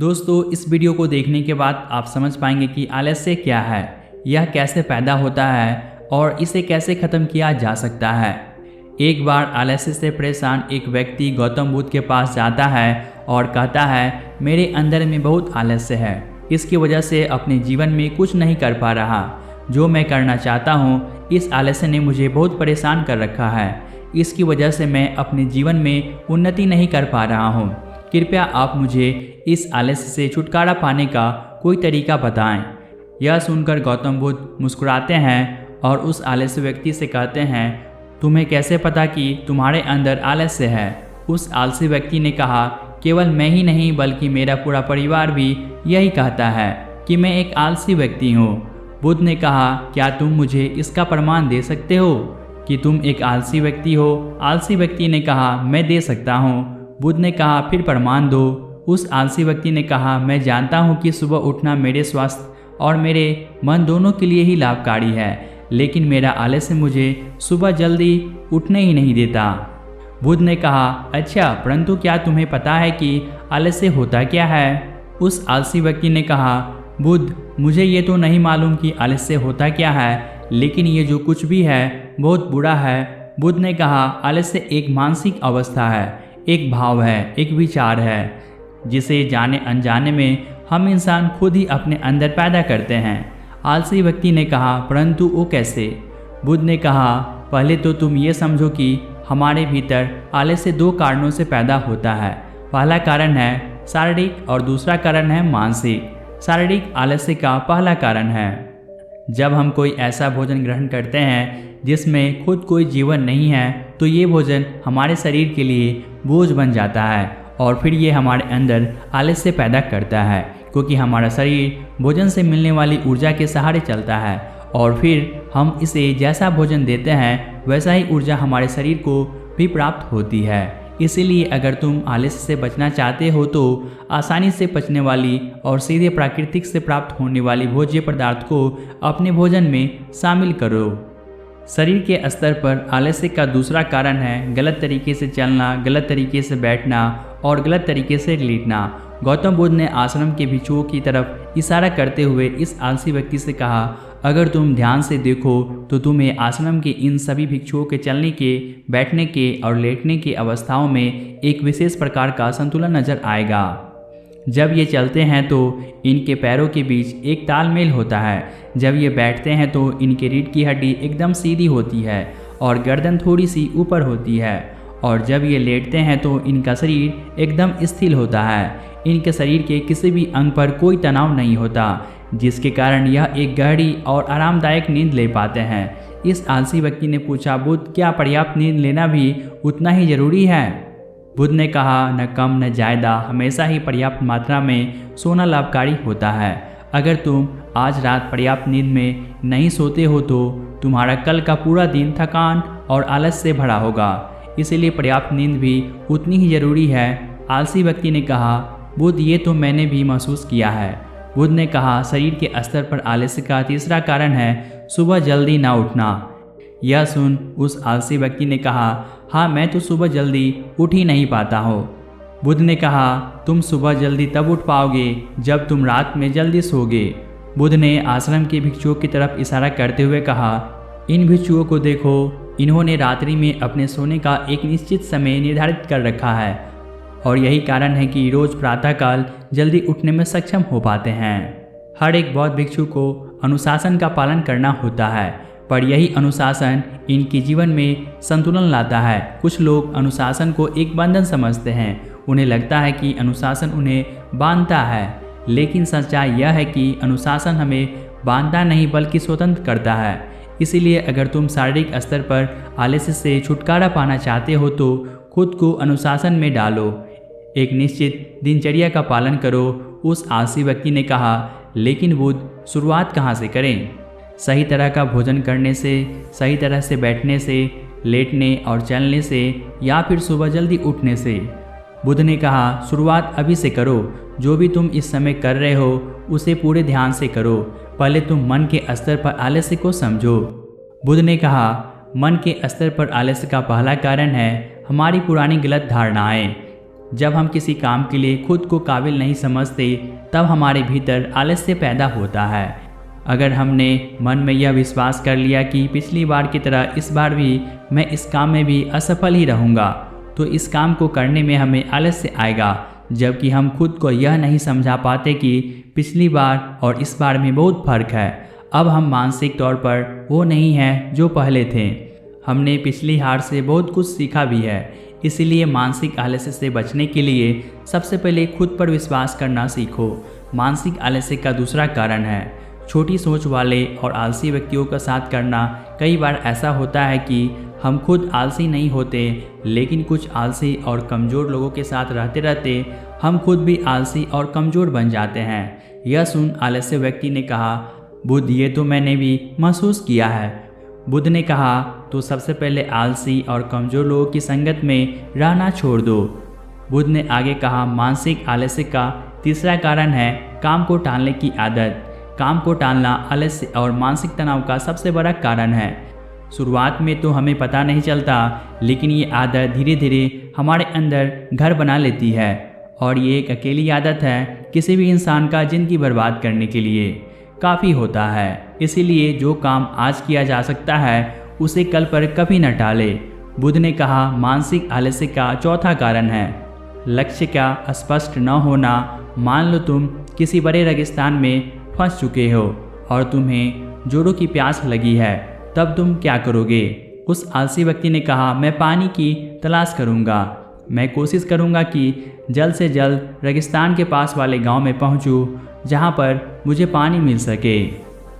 दोस्तों, इस वीडियो को देखने के बाद आप समझ पाएंगे कि आलस्य क्या है, यह कैसे पैदा होता है और इसे कैसे ख़त्म किया जा सकता है। एक बार आलस्य से परेशान एक व्यक्ति गौतम बुद्ध के पास जाता है और कहता है, मेरे अंदर में बहुत आलस्य है, इसकी वजह से अपने जीवन में कुछ नहीं कर पा रहा। जो मैं करना चाहता हूँ, इस आलस्य ने मुझे बहुत परेशान कर रखा है। इसकी वजह से मैं अपने जीवन में उन्नति नहीं कर पा रहा हूँ। कृपया आप मुझे इस आलस्य से छुटकारा पाने का कोई तरीका बताएं। यह सुनकर गौतम बुद्ध मुस्कुराते हैं और उस आलस्य व्यक्ति से कहते हैं, तुम्हें कैसे पता कि तुम्हारे अंदर आलस्य है? उस आलसी व्यक्ति ने कहा, केवल मैं ही नहीं बल्कि मेरा पूरा परिवार भी यही कहता है कि मैं एक आलसी व्यक्ति हूँ। बुद्ध ने कहा, क्या तुम मुझे इसका प्रमाण दे सकते हो कि तुम एक आलसी व्यक्ति हो? आलसी व्यक्ति ने कहा, मैं दे सकता हूँ। बुद्ध ने कहा, फिर प्रमाण दो। उस आलसी व्यक्ति ने कहा, मैं जानता हूँ कि सुबह उठना मेरे स्वास्थ्य और मेरे मन दोनों के लिए ही लाभकारी है, लेकिन मेरा आलस्य मुझे सुबह जल्दी उठने ही नहीं देता। बुद्ध ने कहा, अच्छा, परंतु क्या तुम्हें पता है कि आलस्य होता क्या है? उस आलसी व्यक्ति ने कहा, बुद्ध, मुझे ये तो नहीं मालूम कि आलस्य होता क्या है, लेकिन ये जो कुछ भी है बहुत बुरा है। बुद्ध ने कहा, आलस्य एक मानसिक अवस्था है, एक भाव है, एक विचार है, जिसे जाने अनजाने में हम इंसान खुद ही अपने अंदर पैदा करते हैं। आलसी व्यक्ति ने कहा, परंतु वो कैसे? बुद्ध ने कहा, पहले तो तुम ये समझो कि हमारे भीतर आलस्य दो कारणों से पैदा होता है। पहला कारण है शारीरिक और दूसरा कारण है मानसिक। शारीरिक आलस्य का पहला कारण है जब हम कोई ऐसा भोजन ग्रहण करते हैं जिसमें खुद कोई जीवन नहीं है, तो ये भोजन हमारे शरीर के लिए बोझ बन जाता है और फिर ये हमारे अंदर आलस्य पैदा करता है, क्योंकि हमारा शरीर भोजन से मिलने वाली ऊर्जा के सहारे चलता है और फिर हम इसे जैसा भोजन देते हैं वैसा ही ऊर्जा हमारे शरीर को भी प्राप्त होती है। इसीलिए अगर तुम आलस्य से बचना चाहते हो तो आसानी से पचने वाली और सीधे प्राकृतिक से प्राप्त होने वाली भोज्य पदार्थ को अपने भोजन में शामिल करो। शरीर के स्तर पर आलस्य का दूसरा कारण है गलत तरीके से चलना, गलत तरीके से बैठना और गलत तरीके से लेटना। गौतम बुद्ध ने आश्रम के भिक्षुओं की तरफ इशारा करते हुए इस आलसी व्यक्ति से कहा, अगर तुम ध्यान से देखो तो तुम्हें आश्रम के इन सभी भिक्षुओं के चलने के, बैठने के और लेटने की अवस्थाओं में एक विशेष प्रकार का संतुलन नजर आएगा। जब ये चलते हैं तो इनके पैरों के बीच एक तालमेल होता है। जब ये बैठते हैं तो इनके रीढ़ की हड्डी एकदम सीधी होती है और गर्दन थोड़ी सी ऊपर होती है, और जब ये लेटते हैं तो इनका शरीर एकदम स्थिर होता है। इनके शरीर के किसी भी अंग पर कोई तनाव नहीं होता, जिसके कारण यह एक गहरी और आरामदायक नींद ले पाते हैं। इस आलसी व्यक्ति ने पूछा, बुद्ध, क्या पर्याप्त नींद लेना भी उतना ही जरूरी है? बुद्ध ने कहा, न कम न ज़्यादा, हमेशा ही पर्याप्त मात्रा में सोना लाभकारी होता है। अगर तुम आज रात पर्याप्त नींद में नहीं सोते हो तो तुम्हारा कल का पूरा दिन थकान और आलस से भरा होगा। इसीलिए पर्याप्त नींद भी उतनी ही जरूरी है। आलसी व्यक्ति ने कहा, बुद्ध, ये तो मैंने भी महसूस किया है। बुद्ध ने कहा, शरीर के स्तर पर आलस्य का तीसरा कारण है सुबह जल्दी ना उठना। यह सुन उस आलसी व्यक्ति ने कहा, हाँ, मैं तो सुबह जल्दी उठ ही नहीं पाता हूँ। बुद्ध ने कहा, तुम सुबह जल्दी तब उठ पाओगे जब तुम रात में जल्दी सोगे। बुद्ध ने आश्रम के भिक्षुओं की तरफ इशारा करते हुए कहा, इन भिक्षुओं को देखो, इन्होंने रात्रि में अपने सोने का एक निश्चित समय निर्धारित कर रखा है और यही कारण है कि रोज प्रातःकाल जल्दी उठने में सक्षम हो पाते हैं। हर एक बौद्ध भिक्षु को अनुशासन का पालन करना होता है, पर यही अनुशासन इनके जीवन में संतुलन लाता है। कुछ लोग अनुशासन को एक बंधन समझते हैं, उन्हें लगता है कि अनुशासन उन्हें बांधता है, लेकिन सच्चाई यह है कि अनुशासन हमें बांधता नहीं बल्कि स्वतंत्र करता है। इसीलिए अगर तुम शारीरिक स्तर पर आलस्य से छुटकारा पाना चाहते हो तो खुद को अनुशासन में डालो, एक निश्चित दिनचर्या का पालन करो। उस आलसी व्यक्ति ने कहा, लेकिन बुद्ध, शुरुआत कहाँ से करें? सही तरह का भोजन करने से, सही तरह से बैठने से, लेटने और चलने से, या फिर सुबह जल्दी उठने से? बुद्ध ने कहा, शुरुआत अभी से करो। जो भी तुम इस समय कर रहे हो उसे पूरे ध्यान से करो। पहले तुम मन के स्तर पर आलस्य को समझो। बुद्ध ने कहा, मन के स्तर पर आलस्य का पहला कारण है हमारी पुरानी गलत धारणाएं। जब हम किसी काम के लिए खुद को काबिल नहीं समझते तब हमारे भीतर आलस्य पैदा होता है। अगर हमने मन में यह विश्वास कर लिया कि पिछली बार की तरह इस बार भी मैं इस काम में भी असफल ही रहूँगा, तो इस काम को करने में हमें आलस्य आएगा, जबकि हम खुद को यह नहीं समझा पाते कि पिछली बार और इस बार में बहुत फर्क है। अब हम मानसिक तौर पर वो नहीं हैं जो पहले थे। हमने पिछली हार से बहुत कुछ सीखा भी है। इसीलिए मानसिक आलस्य से बचने के लिए सबसे पहले खुद पर विश्वास करना सीखो। मानसिक आलस्य का दूसरा कारण है छोटी सोच वाले और आलसी व्यक्तियों का साथ करना। कई बार ऐसा होता है कि हम खुद आलसी नहीं होते, लेकिन कुछ आलसी और कमज़ोर लोगों के साथ रहते रहते हम खुद भी आलसी और कमज़ोर बन जाते हैं। यह सुन आलस्य व्यक्ति ने कहा, बुद्ध, ये तो मैंने भी महसूस किया है। बुद्ध ने कहा, तो सबसे पहले आलसी और कमज़ोर लोगों की संगत में रहना छोड़ दो। बुद्ध ने आगे कहा, मानसिक आलस्य का तीसरा कारण है काम को टालने की आदत। काम को टालना आलस्य और मानसिक तनाव का सबसे बड़ा कारण है। शुरुआत में तो हमें पता नहीं चलता, लेकिन ये आदत धीरे धीरे हमारे अंदर घर बना लेती है और ये एक अकेली आदत है किसी भी इंसान का ज़िंदगी बर्बाद करने के लिए काफ़ी होता है। इसीलिए जो काम आज किया जा सकता है उसे कल पर कभी न टाले। बुद्ध ने कहा, मानसिक आलस्य का चौथा कारण है लक्ष्य का स्पष्ट न होना। मान लो तुम किसी बड़े रेगिस्तान में फंस चुके हो और तुम्हें जोरों की प्यास लगी है, तब तुम क्या करोगे? उस आलसी व्यक्ति ने कहा, मैं पानी की तलाश करूंगा। मैं कोशिश करूंगा कि जल्द से जल्द रेगिस्तान के पास वाले गांव में पहुंचूं, जहां पर मुझे पानी मिल सके।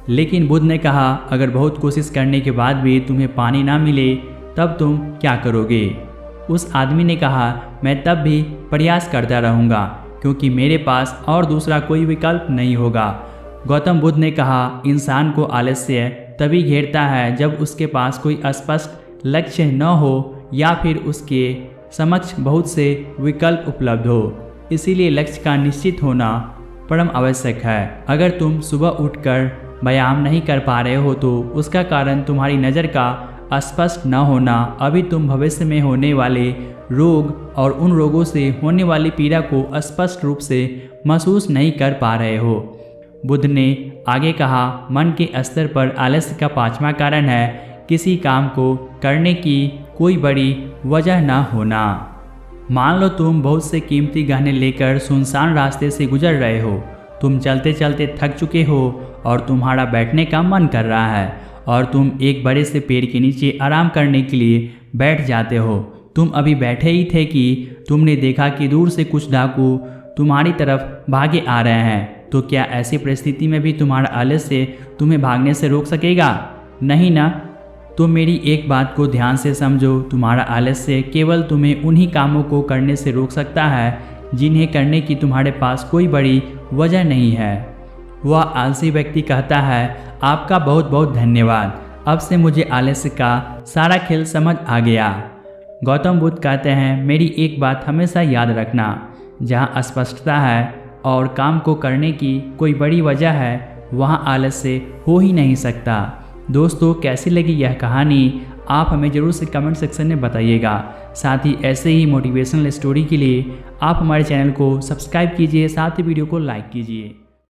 लेकिन बुद्ध ने कहा, अगर बहुत कोशिश करने के बाद भी तुम्हें पानी ना मिले तब तुम क्या करोगे? उस आदमी ने कहा, मैं तब भी प्रयास करता रहूँगा, क्योंकि मेरे पास और दूसरा कोई विकल्प नहीं होगा। गौतम बुद्ध ने कहा, इंसान को आलस्य तभी घेरता है जब उसके पास कोई स्पष्ट लक्ष्य न हो या फिर उसके समक्ष बहुत से विकल्प उपलब्ध हो। इसीलिए लक्ष्य का निश्चित होना परम आवश्यक है। अगर तुम सुबह उठकर व्यायाम नहीं कर पा रहे हो तो उसका कारण तुम्हारी नज़र का स्पष्ट न होना। अभी तुम भविष्य में होने वाले रोग और उन रोगों से होने वाली पीड़ा को स्पष्ट रूप से महसूस नहीं कर पा रहे हो। बुद्ध ने आगे कहा, मन के स्तर पर आलस्य का पांचवा कारण है किसी काम को करने की कोई बड़ी वजह न होना। मान लो तुम बहुत से कीमती गहने लेकर सुनसान रास्ते से गुजर रहे हो। तुम चलते चलते थक चुके हो और तुम्हारा बैठने का मन कर रहा है और तुम एक बड़े से पेड़ के नीचे आराम करने के लिए बैठ जाते हो। तुम अभी बैठे ही थे कि तुमने देखा कि दूर से कुछ डाकू तुम्हारी तरफ भागे आ रहे हैं। तो क्या ऐसी परिस्थिति में भी तुम्हारा आलस्य तुम्हें भागने से रोक सकेगा? नहीं ना। तो मेरी एक बात को ध्यान से समझो, तुम्हारा आलस्य केवल तुम्हें उन्हीं कामों को करने से रोक सकता है जिन्हें करने की तुम्हारे पास कोई बड़ी वजह नहीं है। वह आलसी व्यक्ति कहता है, आपका बहुत बहुत धन्यवाद, अब से मुझे आलस्य का सारा खेल समझ आ गया। गौतम बुद्ध कहते हैं, मेरी एक बात हमेशा याद रखना, जहाँ स्पष्टता है और काम को करने की कोई बड़ी वजह है, वहाँ आलस्य हो ही नहीं सकता। दोस्तों, कैसी लगी यह कहानी? आप हमें ज़रूर से कमेंट सेक्शन में बताइएगा। साथ ही ऐसे ही मोटिवेशनल स्टोरी के लिए आप हमारे चैनल को सब्सक्राइब कीजिए, साथ ही वीडियो को लाइक कीजिए।